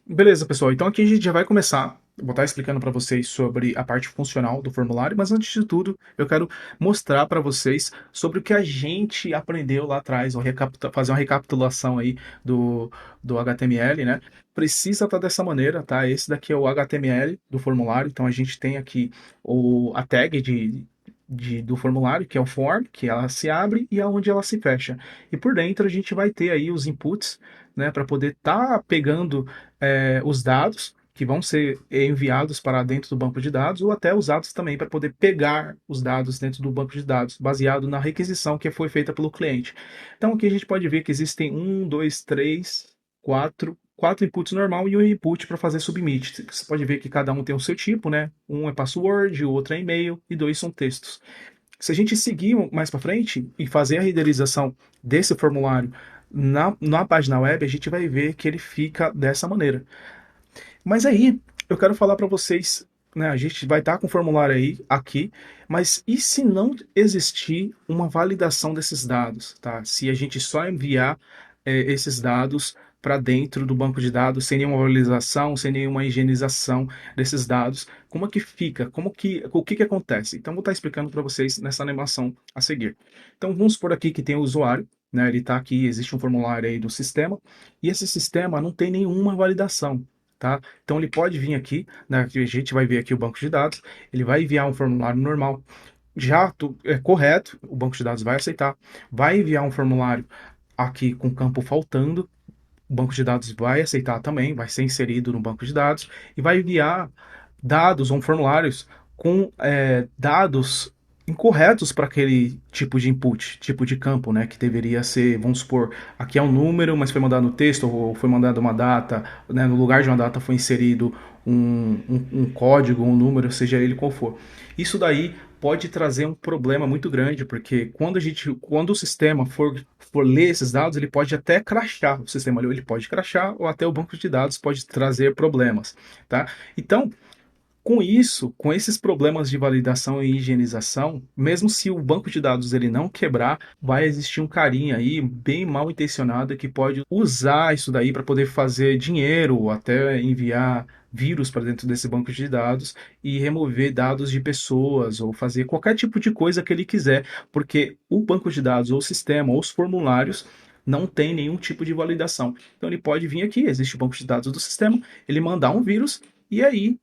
Beleza, pessoal. Então aqui a gente já vai começar. Vou estar explicando para vocês sobre a parte funcional do formulário, mas antes de tudo, eu quero mostrar para vocês sobre o que a gente aprendeu lá atrás, fazer uma recapitulação aí do HTML, né? Precisa estar dessa maneira, tá? Esse daqui é o HTML do formulário, então a gente tem aqui a tag do formulário, que é o form, que ela se abre e aonde ela se fecha. E por dentro a gente vai ter aí os inputs, né, para poder estar pegando os dados que vão ser enviados para dentro do banco de dados ou até usados também para poder pegar os dados dentro do banco de dados, baseado na requisição que foi feita pelo cliente. Então aqui a gente pode ver que existem um, dois, três, quatro inputs normal e um input para fazer submit. Você pode ver que cada um tem o seu tipo, né? Um é password, o outro é e-mail e dois são textos. Se a gente seguir mais para frente e fazer a renderização desse formulário na página web, a gente vai ver que ele fica dessa maneira. Mas aí, eu quero falar para vocês, né, a gente vai estar com o formulário aí, aqui, mas e se não existir uma validação desses dados, tá? Se a gente só enviar esses dados para dentro do banco de dados sem nenhuma validação, sem nenhuma higienização desses dados, como é que fica? O que que acontece? Então, vou estar explicando para vocês nessa animação a seguir. Então, vamos supor aqui que tem o usuário, né? Ele está aqui, existe um formulário aí do sistema, e esse sistema não tem nenhuma validação. Tá? Então ele pode vir aqui, né, que a gente vai ver aqui o banco de dados, ele vai enviar um formulário normal, é correto, o banco de dados vai aceitar, vai enviar um formulário aqui com campo faltando, o banco de dados vai aceitar também, vai ser inserido no banco de dados e vai enviar dados ou formulários com dados incorretos para aquele tipo de input, tipo de campo, né? Que deveria ser, vamos supor, aqui é um número, mas foi mandado no texto ou foi mandado uma data, né? No lugar de uma data foi inserido um código, um número, seja ele qual for. Isso daí pode trazer um problema muito grande, porque quando o sistema for ler esses dados, ele pode até crashar. O sistema ele pode crashar ou até o banco de dados pode trazer problemas, tá? Então, com isso, com esses problemas de validação e higienização, mesmo se o banco de dados ele não quebrar, vai existir um carinha aí bem mal intencionado que pode usar isso daí para poder fazer dinheiro ou até enviar vírus para dentro desse banco de dados e remover dados de pessoas ou fazer qualquer tipo de coisa que ele quiser, porque o banco de dados ou o sistema ou os formulários não tem nenhum tipo de validação. Então ele pode vir aqui, existe o banco de dados do sistema, ele mandar um vírus e aí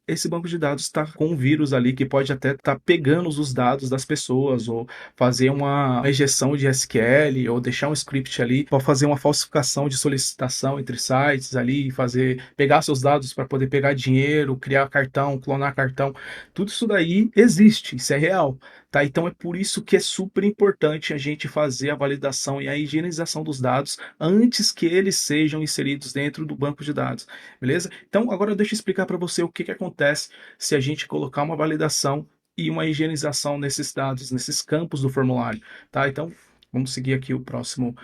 esse banco de dados está com um vírus ali que pode até estar pegando os dados das pessoas ou fazer uma injeção de SQL ou deixar um script ali para fazer uma falsificação de solicitação entre sites ali, fazer pegar seus dados para poder pegar dinheiro, criar cartão, clonar cartão. Tudo isso daí existe, isso é real. Tá? Então é por isso que é super importante a gente fazer a validação e a higienização dos dados antes que eles sejam inseridos dentro do banco de dados, beleza? Então agora deixa eu explicar para você o que que acontece se a gente colocar uma validação e uma higienização nesses dados, nesses campos do formulário, tá? Então vamos seguir aqui o próximo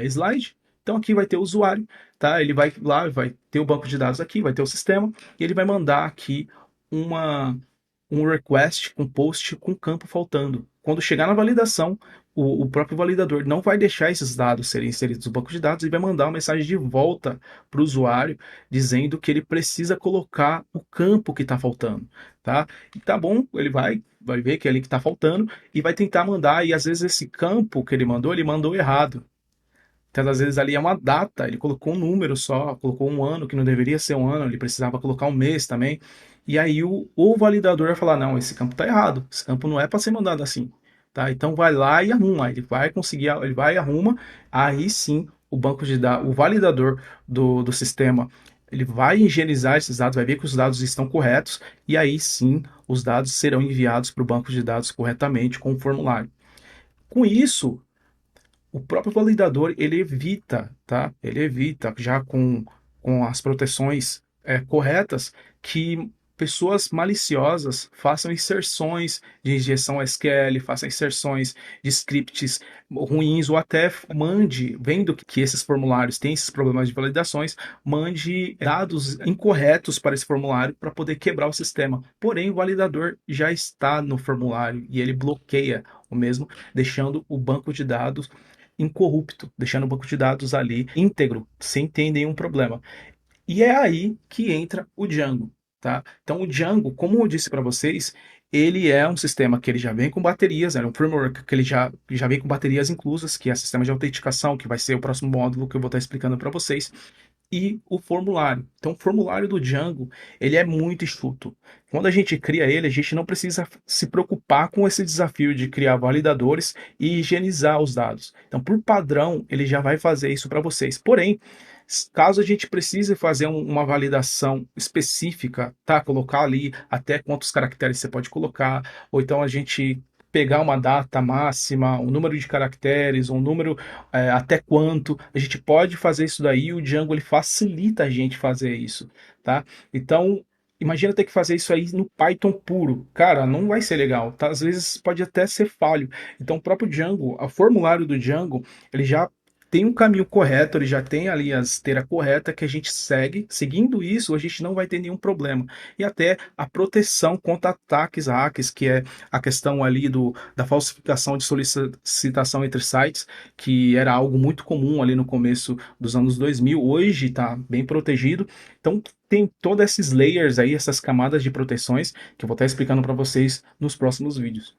slide. Então aqui vai ter o usuário, tá? Ele vai lá, vai ter o banco de dados aqui, vai ter o sistema e ele vai mandar aqui uma um request com post com campo faltando. Quando chegar na validação, o próprio validador não vai deixar esses dados serem inseridos no banco de dados e vai mandar uma mensagem de volta para o usuário dizendo que ele precisa colocar o campo que está faltando, tá? E tá bom, vai ver que é ali que está faltando e vai tentar mandar, e às vezes esse campo que ele mandou errado. Então, às vezes ali é uma data, ele colocou um número só, colocou um ano que não deveria ser um ano, ele precisava colocar um mês também. E aí o validador vai falar: não, esse campo está errado, esse campo não é para ser mandado assim. Tá? Então vai lá e arruma, ele vai conseguir, ele vai e arruma, aí sim o banco de dados, o validador do sistema, ele vai higienizar esses dados, vai ver que os dados estão corretos, e aí sim os dados serão enviados para o banco de dados corretamente com o formulário. Com isso, o próprio validador ele evita, tá? Ele evita já com as proteções corretas que pessoas maliciosas façam inserções de injeção SQL, façam inserções de scripts ruins ou até mande, vendo que esses formulários têm esses problemas de validações, mande dados incorretos para esse formulário para poder quebrar o sistema. Porém, o validador já está no formulário e ele bloqueia o mesmo, deixando o banco de dados incorrupto, deixando o banco de dados ali íntegro, sem ter nenhum problema. E é aí que entra o Django, tá? Então o Django, como eu disse para vocês, ele é um sistema que ele já vem com baterias, é um framework que ele já vem com baterias inclusas, que é o sistema de autenticação, que vai ser o próximo módulo que eu vou estar explicando para vocês, e o formulário. Então, o formulário do Django, ele é muito enxuto. Quando a gente cria ele, a gente não precisa se preocupar com esse desafio de criar validadores e higienizar os dados. Então, por padrão, ele já vai fazer isso para vocês. Porém, caso a gente precise fazer uma validação específica, tá? Colocar ali até quantos caracteres você pode colocar, ou então a gente pegar uma data máxima, um número de caracteres, um número até quanto, a gente pode fazer isso daí, e o Django ele facilita a gente fazer isso, tá? Então, imagina ter que fazer isso aí no Python puro. Cara, não vai ser legal, tá? Às vezes pode até ser falho. Então, o próprio Django, o formulário do Django, ele já tem um caminho correto, ele já tem ali a esteira correta que a gente segue. Seguindo isso, a gente não vai ter nenhum problema. E até a proteção contra ataques, hacks, que é a questão ali da falsificação de solicitação entre sites, que era algo muito comum ali no começo dos anos 2000. Hoje está bem protegido. Então, tem todos esses layers aí, essas camadas de proteções, que eu vou estar explicando para vocês nos próximos vídeos.